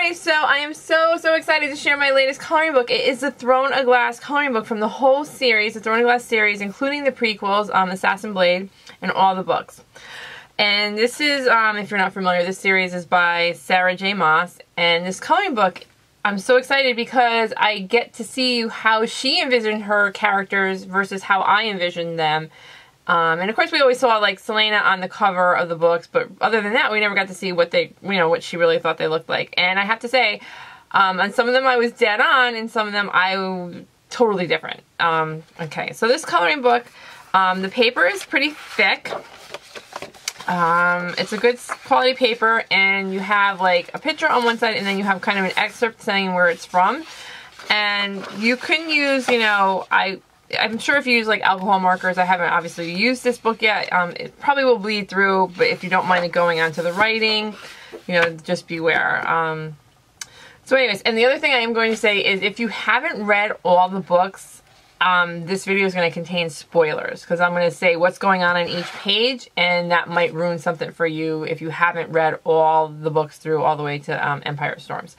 guys, so I am so excited to share my latest coloring book. It is the Throne of Glass coloring book from the whole series, the Throne of Glass series, including the prequels, Assassin Blade, and all the books. And this is, if you're not familiar, this series is by Sarah J. Maas, and this coloring book, I'm so excited because I get to see how she envisioned her characters versus how I envisioned them. And of course we always saw like Selena on the cover of the books, but other than that we never got to see what they, what she really thought they looked like. And I have to say, on some of them I was dead on, and some of them I was totally different. Okay, so this coloring book, the paper is pretty thick. It's a good quality paper, and you have like a picture on one side and then you have kind of an excerpt saying where it's from. And you can use, I'm sure if you use like alcohol markers, I haven't obviously used this book yet, it probably will bleed through, but if you don't mind it going onto the writing, just beware. So anyways, and the other thing I am going to say is if you haven't read all the books, this video is going to contain spoilers, because I'm going to say what's going on each page, and that might ruin something for you if you haven't read all the books through all the way to Empire of Storms.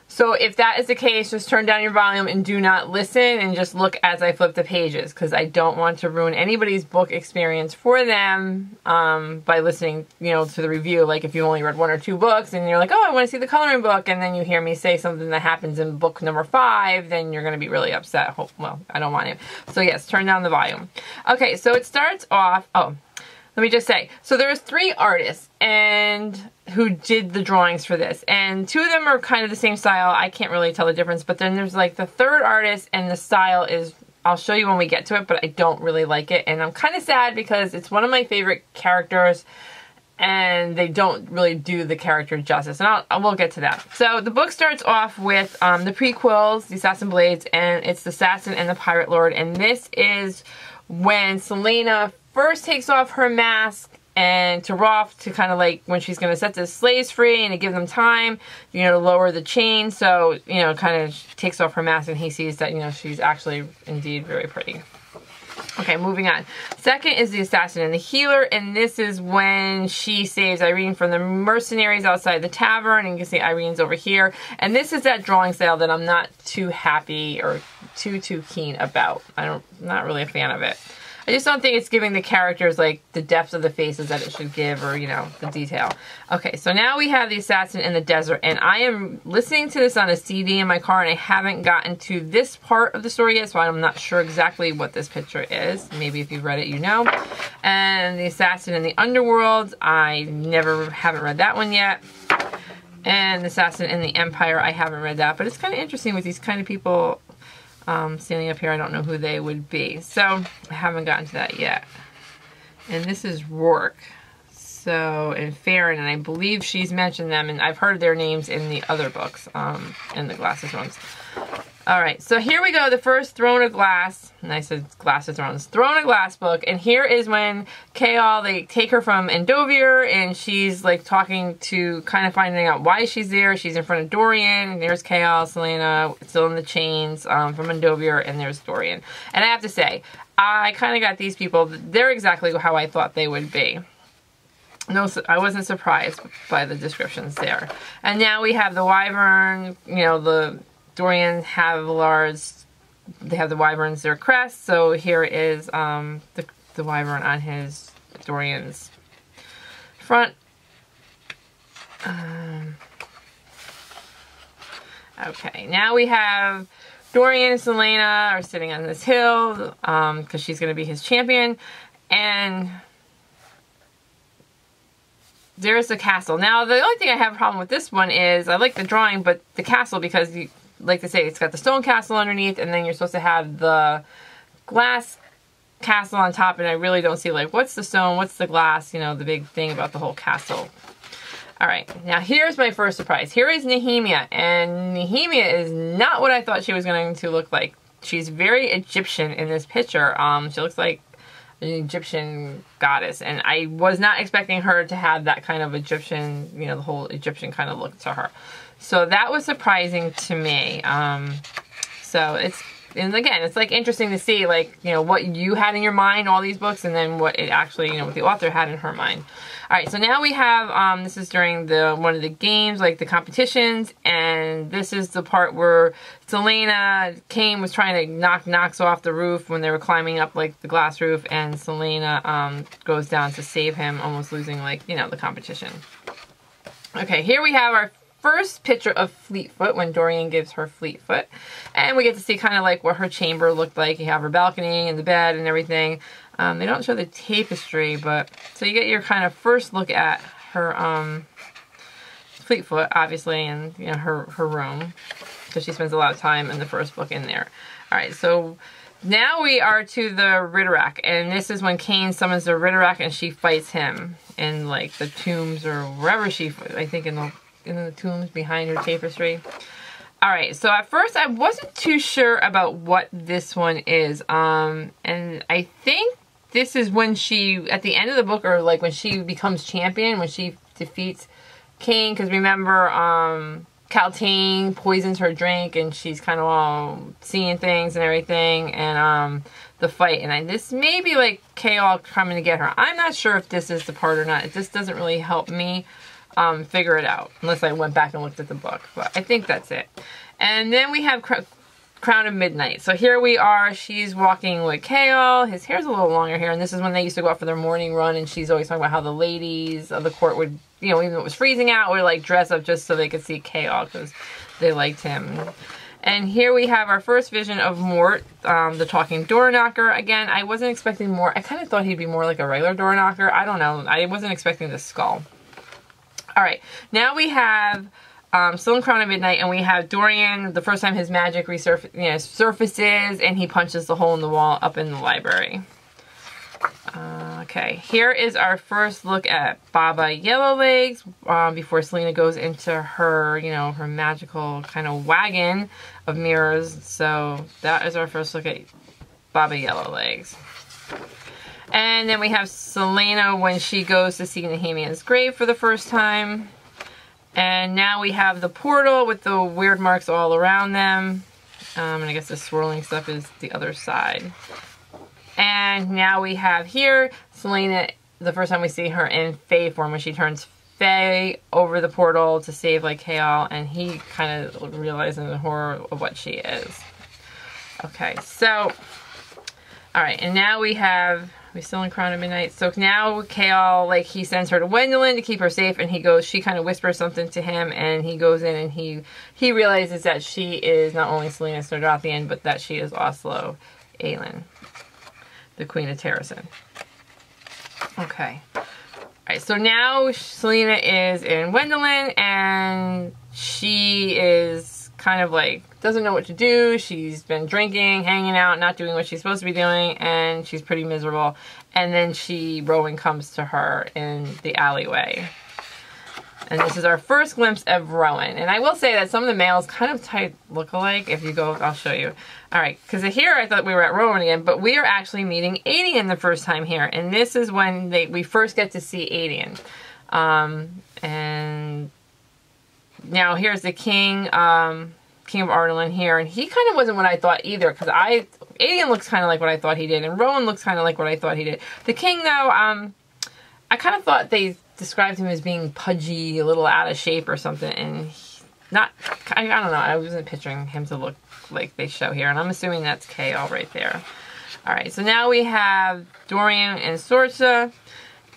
So if that is the case, just turn down your volume and do not listen, and just look as I flip the pages, because I don't want to ruin anybody's book experience for them by listening, to the review. Like if you only read 1 or 2 books and you're like, oh, I want to see the coloring book, and then you hear me say something that happens in book number 5, then you're going to be really upset. Well, I don't want to. So yes, turn down the volume. Okay, so it starts off, let me just say, so there's 3 artists who did the drawings for this, and 2 of them are kind of the same style. I can't really tell the difference, but then there's like the 3rd artist, and the style is, I'll show you when we get to it, but I don't really like it, and I'm kind of sad because it's one of my favorite characters, and they don't really do the character justice, and we'll get to that. So the book starts off with the prequels, the Assassin Blades, and it's the Assassin and the Pirate Lord, and this is when Selena first takes off her mask and to Rolf to kind of like when she's going to set the slaves free and to give them time, to lower the chain. So, kind of takes off her mask and he sees that, she's actually indeed very pretty. Okay, moving on. Second is the Assassin and the Healer, and this is when she saves Irene from the mercenaries outside the tavern, and you can see Irene's over here. And this is that drawing style that I'm not too happy or too keen about. I'm not really a fan of it. I just don't think it's giving the characters like the depth of the faces that it should give, or the detail. Okay, so now we have the Assassin in the Desert, and I am listening to this on a CD in my car, and I haven't gotten to this part of the story yet, so I'm not sure exactly what this picture is. Maybe if you've read it, you know. And the Assassin in the Underworld, I haven't read that one yet. And the Assassin in the Empire, I haven't read that, but it's kind of interesting with these kind of people standing up here. I don't know who they would be. So, I haven't gotten to that yet. And this is Rourke. So, and Farron, and I believe she's mentioned them, and I've heard their names in the other books, in the Glasses ones. Alright, so here we go, the first Throne of Glass, and I said Glasses Thrones, Throne of Glass book, and here is when Chaol, they take her from Endovier, and she's like talking to, kind of finding out why she's there. She's in front of Dorian, and there's Chaol, Selena, still in the chains from Endovier, and there's Dorian. And I have to say, I kind of got these people, they're exactly how I thought they would be. No, I wasn't surprised by the descriptions there. And now we have the Wyvern, the Dorian have they have the Wyverns, their crest. So here is the Wyvern on his Dorian's front. Okay, now we have Dorian and Selena are sitting on this hill because she's going to be his champion, and there's the castle. Now, the only thing I have a problem with this one is I like the drawing, but the castle, because like they say, it's got the stone castle underneath, and then you're supposed to have the glass castle on top, and I really don't see, like, what's the stone, what's the glass, the big thing about the whole castle. Alright, now here's my first surprise. Here is Nehemia, and Nehemia is not what I thought she was going to look like. She's very Egyptian in this picture. She looks like an Egyptian goddess, and I was not expecting her to have that kind of Egyptian, the whole Egyptian kind of look to her. So that was surprising to me. So it's and again, it's like interesting to see like, you know, what you had in your mind, all these books, and then what it actually, you know, what the author had in her mind. All right, so now we have, this is during one of the games, like the competitions, and this is the part where Cain was trying to knock Knox off the roof when they were climbing up like the glass roof, and Selena goes down to save him, almost losing like, you know, the competition. Okay, here we have our first picture of Fleetfoot when Dorian gives her Fleetfoot, and we get to see kind of like what her chamber looked like. You have her balcony and the bed and everything. They don't show the tapestry, but so you get your kind of first look at her Fleetfoot, obviously, and you know her room, because she spends a lot of time in the first book in there. All right, so now we are to the Riddick, and this is when Cain summons the Riddick and she fights him in like the tombs or wherever I think in the tombs behind her tapestry. Alright, so at first I wasn't too sure about what this one is. And I think this is when she, at the end of the book, or like when she becomes champion, when she defeats Cain, because remember, Caltaine poisons her drink and she's kind of all seeing things and everything, and the fight, and this may be like Chaol coming to get her. I'm not sure if this is the part or not. This doesn't really help me figure it out, unless I went back and looked at the book, but I think that's it. And then we have Crown of Midnight. So here we are, she's walking with Chaol. His hair's a little longer here, and this is when they used to go out for their morning run, and she's always talking about how the ladies of the court would, you know, even though it was freezing out, would like dress up just so they could see Chaol, because they liked him. And here we have our first vision of Mort, the talking door knocker. Again, I wasn't expecting more. I kind of thought he'd be more like a regular door knocker. I don't know. I wasn't expecting the skull. Alright, now we have still in Crown of Midnight, and we have Dorian, the first time his magic surfaces, and he punches the hole in the wall up in the library. Okay, here is our first look at Baba Yellowlegs before Selena goes into her, you know, her magical kind of wagon of mirrors. So that is our first look at Baba Yellowlegs. And then we have Selena when she goes to see Nehemia's grave for the first time. And now we have the portal with the weird marks all around them. And I guess the swirling stuff is the other side. And now we have here Selena, the first time we see her in Fae form, when she turns Fae over the portal to save like Chaol, and he kind of realizes the horror of what she is. Okay, so, alright, and now we're still in Crown of Midnight. So now Chaol, like, he sends her to Gwendolyn to keep her safe, and she kind of whispers something to him, and he goes in and he realizes that she is not only Selena Snowdrothian, but that she is also Aelin, the Queen of Terrasen. Okay. Alright, so now Selena is in Gwendolyn, and she is kind of like, doesn't know what to do. She's been drinking, hanging out, not doing what she's supposed to be doing, and she's pretty miserable. And then Rowan comes to her in the alleyway. And this is our first glimpse of Rowan. And I will say that some of the males kind of type look alike. If you go, I'll show you. Alright, because here I thought we were at Rowan again, but we are actually meeting Aedion the first time here. And this is when we first get to see Aedion. And now here's the king, King of Ardalan here, and he kind of wasn't what I thought either, because Aedion looks kind of like what I thought he did, and Rowan looks kind of like what I thought he did. The king, though, I kind of thought they described him as being pudgy, a little out of shape or something, and I don't know, I wasn't picturing him to look like they show here, and I'm assuming that's Chaol right there. Alright, so now we have Dorian and Sorcha,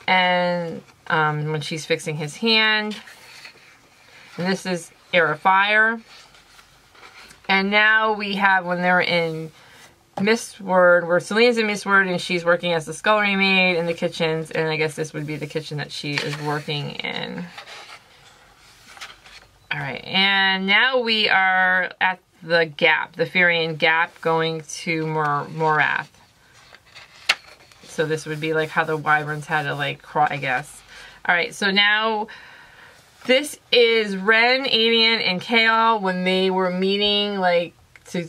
and when she's fixing his hand, and this is Air of Fire. And now we have when they're in Mistward, where Selena's in Mistward and she's working as the scullery maid in the kitchens, and I guess this would be the kitchen that she is working in. Alright, and now we are at the Gap, the Firian Gap, going to Morath. So this would be like how the Wyverns had to like crawl, I guess. Alright, so now this is Ren, Aedion, and Chaol when they were meeting, like, to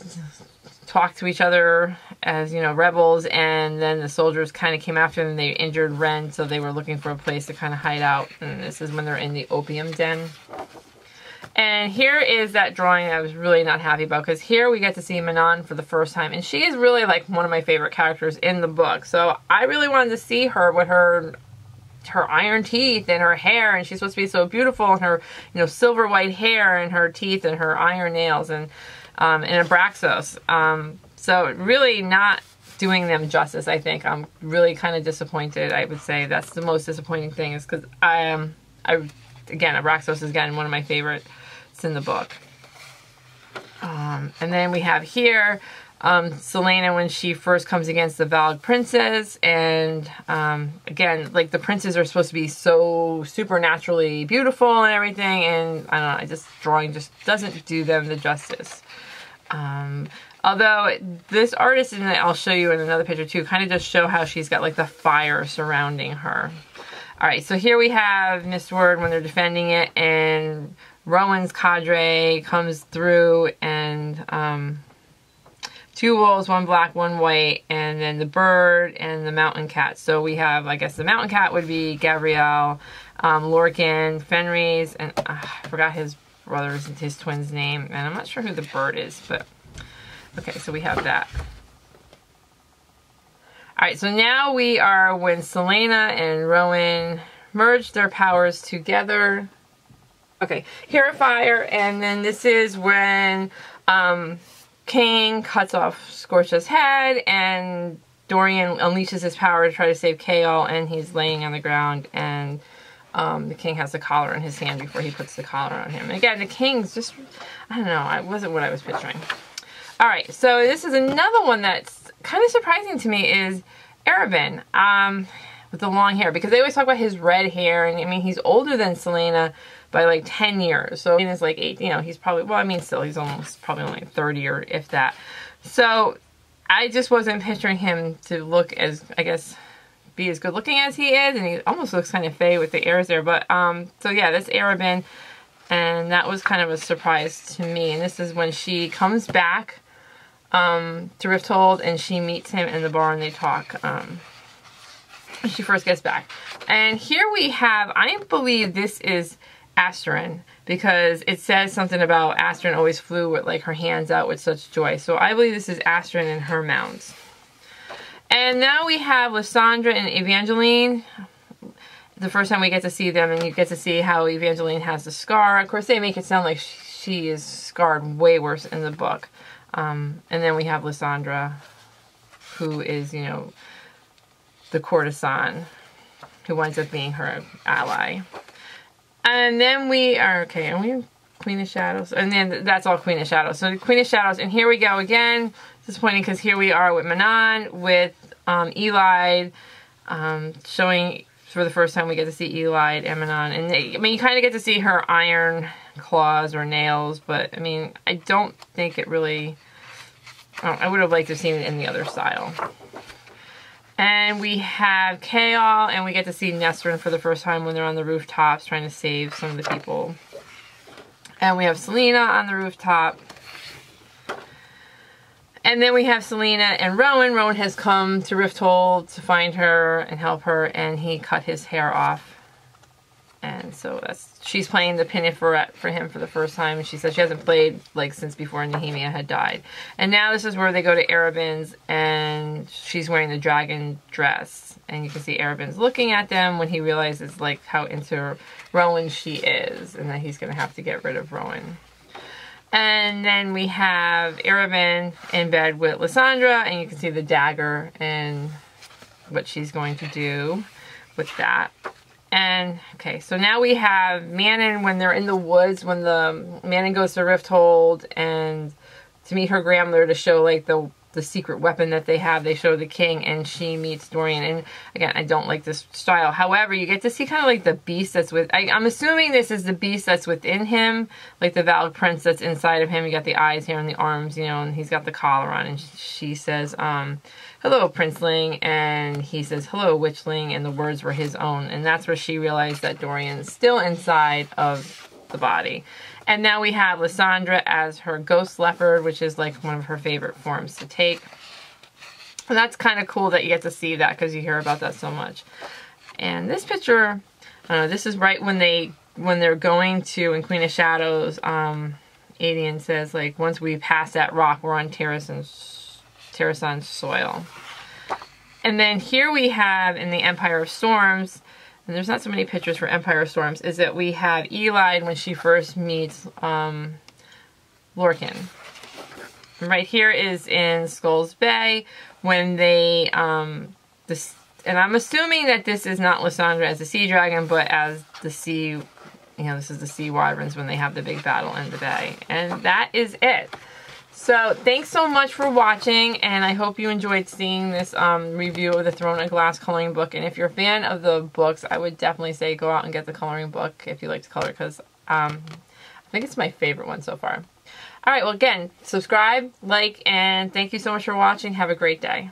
talk to each other as, you know, rebels, and then the soldiers kind of came after them and they injured Ren, so they were looking for a place to kind of hide out, and this is when they're in the opium den. And here is that drawing that I was really not happy about, because here we get to see Manon for the first time, and she is really like one of my favorite characters in the book. So I really wanted to see her with her iron teeth and her hair, and she's supposed to be so beautiful, and her, you know, silver white hair and her teeth and her iron nails and Abraxos. So really not doing them justice, I think. I'm really kind of disappointed. I would say that's the most disappointing thing, is because again, Abraxos is again one of my favorites in the book. And then we have here Celaena when she first comes against the Valg princes, and again, like, the princes are supposed to be so supernaturally beautiful and everything, and I don't know, this drawing just doesn't do them the justice. Although this artist, and I'll show you in another picture too, kind of just show how she's got like the fire surrounding her. Alright, so here we have Mistward when they're defending it, and Rowan's cadre comes through, and 2 wolves, 1 black, 1 white, and then the bird and the mountain cat. So we have, I guess the mountain cat would be Gabrielle, Lorcan, Fenris, and I forgot his brother's, his twin's name, and I'm not sure who the bird is, but okay, so we have that. Alright, so now we are when Celaena and Rowan merge their powers together. Okay, here at fire, and then this is when King cuts off Scorcha's head, and Dorian unleashes his power to try to save Chaol, and he's laying on the ground, and the king has the collar in his hand before he puts the collar on him. And again, the king's just, I don't know, it wasn't what I was picturing. Alright, so this is another one that's kind of surprising to me, is Erebin, with the long hair, because they always talk about his red hair, and I mean, he's older than Celaena by like 10 years, so he's like 8, you know, he's probably, well, I mean, still, he's almost probably only 30 or if that. So I just wasn't picturing him to look as, I guess, be as good looking as he is, and he almost looks kind of fey with the ears there, but so yeah, that's Erebin, and that was kind of a surprise to me. And this is when she comes back to Rifthold, and she meets him in the bar, and they talk when she first gets back. And here we have, I believe this is Asterin, because it says something about Asterin always flew with like her hands out with such joy. So I believe this is Asterin and her mounts. And now we have Lissandra and Evangeline. The first time we get to see them, and you get to see how Evangeline has the scar. Of course, they make it sound like she is scarred way worse in the book. And then we have Lissandra, who is, you know, the courtesan, who winds up being her ally. And then we are, okay, and we Queen of Shadows. And then that's all Queen of Shadows. So the Queen of Shadows, and here we go again. Disappointing, because here we are with Manon, with Eli, showing for the first time we get to see Eli and Manon. And they, I mean, you kind of get to see her iron claws or nails, but I mean, I don't think it really, I would have liked to have seen it in the other style. And we have Chaol, and we get to see Nestrin for the first time when they're on the rooftops trying to save some of the people. And we have Celaena on the rooftop. And then we have Celaena and Rowan. Rowan has come to Rifthold to find her and help her, and he cut his hair off. And so she's playing the Piniferet for him for the first time. And she said she hasn't played like since before Nehemia had died. And now this is where they go to Erebin's, and she's wearing the dragon dress. And you can see Erebin's looking at them when he realizes like how into Rowan she is, and that he's going to have to get rid of Rowan. And then we have Erebin in bed with Lissandra, and you can see the dagger and what she's going to do with that. And, okay, so now we have Manon when they're in the woods, when Manon goes to Rifthold and to meet her grandmother to show, like, the secret weapon that they have. They show the king, and she meets Dorian. And, again, I don't like this style. However, you get to see kind of, like, the beast that's I'm assuming this is the beast that's within him, like the Valg prince that's inside of him. You got the eyes here and the arms, you know, and he's got the collar on. And she says, hello, princeling, and he says, hello, witchling, and the words were his own. And that's where she realized that Dorian's still inside of the body. And now we have Lissandra as her ghost leopard, which is like one of her favorite forms to take. And that's kind of cool that you get to see that, because you hear about that so much. And this picture, I don't know, this is right when when they're going to, in Queen of Shadows, Adian says, like, once we pass that rock, we're on Terrasan soil. And then here we have, in the Empire of Storms, and there's not so many pictures for Empire of Storms, is that we have Eli when she first meets Lorcan. Right here is in Skulls Bay when they, and I'm assuming that this is not Lissandra as the sea dragon, but as the sea, you know, this is the sea wyverns when they have the big battle in the bay. And that is it. So, thanks so much for watching, and I hope you enjoyed seeing this review of the Throne of Glass coloring book. And if you're a fan of the books, I would definitely say go out and get the coloring book if you like to color, because I think it's my favorite one so far. Alright, well again, subscribe, like, and thank you so much for watching. Have a great day.